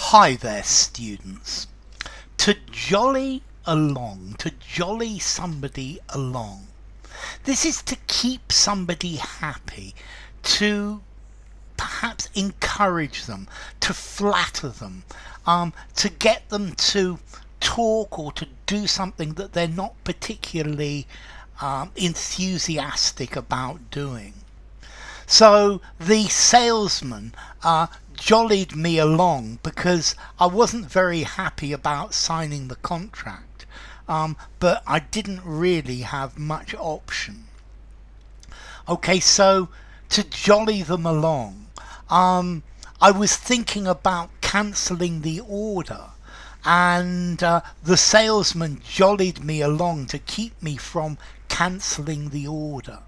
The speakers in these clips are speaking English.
Hi there, students. To jolly along, to jolly somebody along. This is to keep somebody happy, to perhaps encourage them, to flatter them, to get them to talk or to do something that they're not particularly enthusiastic about doing. So the salesman jollied me along because I wasn't very happy about signing the contract, but I didn't really have much option. Okay, so to jolly them along, I was thinking about cancelling the order, and the salesman jollied me along to keep me from cancelling the order.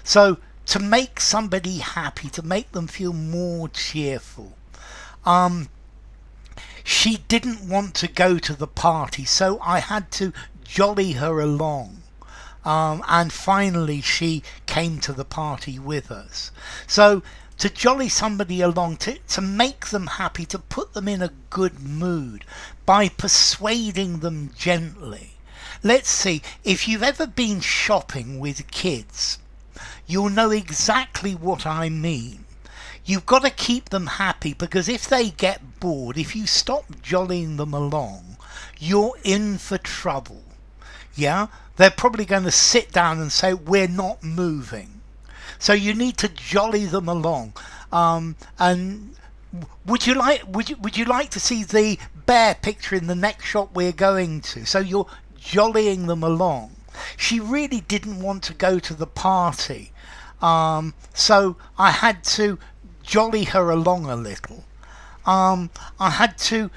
So to make somebody happy, to make them feel more cheerful. She didn't want to go to the party, so I had to jolly her along. And finally she came to the party with us. So to jolly somebody along, to make them happy, to put them in a good mood by persuading them gently. Let's see, if you've ever been shopping with kids, you'll know exactly what I mean. You've got to keep them happy, because if they get bored, if you stop jollying them along, you're in for trouble. Yeah? They're probably going to sit down and say, we're not moving. So you need to jolly them along. And would you like to see the bear picture in the next shop we're going to? So you're jollying them along. She really didn't want to go to the party, so I had to jolly her along a little. I had to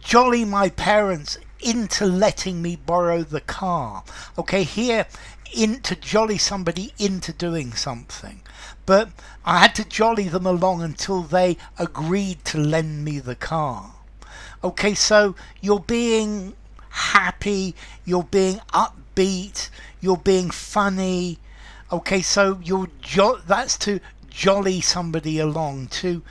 jolly my parents into letting me borrow the car. Okay, here, to jolly somebody into doing something. But I had to jolly them along until they agreed to lend me the car. Okay, so you're being happy, you're being upbeat, you're being funny. Okay, so that's to jolly somebody along, to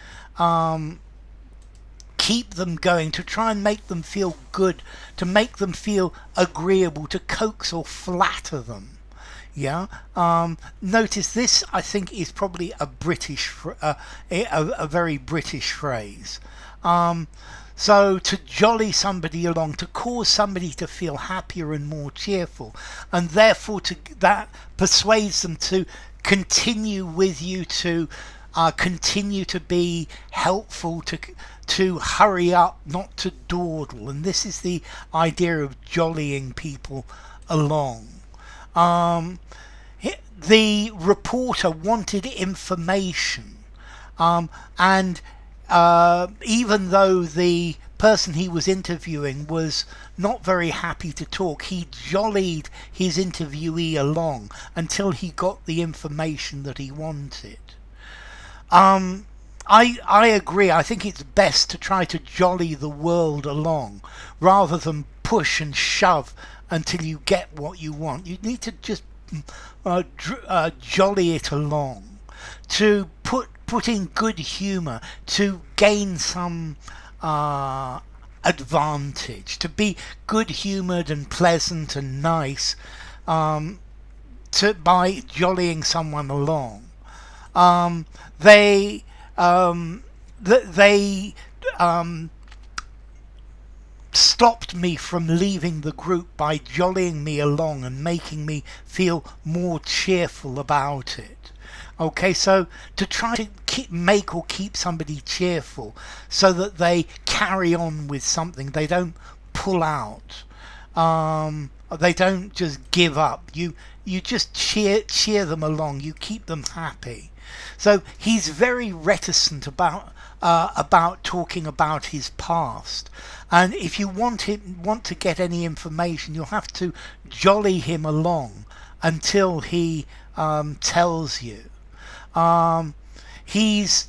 keep them going, to try and make them feel good, to make them feel agreeable, to coax or flatter them. Yeah. Notice this, I think, is probably a very British phrase. So to jolly somebody along, to cause somebody to feel happier and more cheerful, and therefore that persuades them to continue with you, to continue to be helpful, to hurry up, not to dawdle. And this is the idea of jollying people along. The reporter wanted information, and even though the person he was interviewing was not very happy to talk, he jollied his interviewee along until he got the information that he wanted. I agree. I think it's best to try to jolly the world along rather than push and shove until you get what you want. You need to just jolly it along, to put in good humour, to gain some advantage, to be good humoured and pleasant and nice, by jollying someone along. They stopped me from leaving the group by jollying me along and making me feel more cheerful about it. Okay, so to try to make or keep somebody cheerful so that they carry on with something, they don't pull out, they don't just give up. You just cheer them along, you keep them happy. So he's very reticent about talking about his past, and if you want to get any information, you'll have to jolly him along until he tells you. He's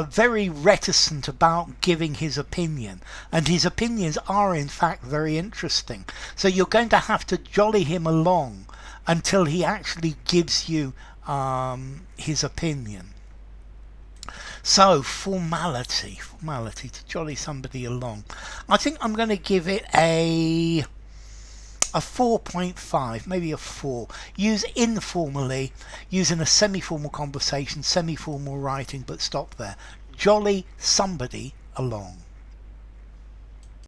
very reticent about giving his opinion, and his opinions are in fact very interesting. So you're going to have to jolly him along until he actually gives you his opinion. So formality to jolly somebody along. I think I'm going to give it a 4.5, maybe a 4. Use informally, using a semi-formal conversation, semi-formal writing, but stop there. Jolly somebody along.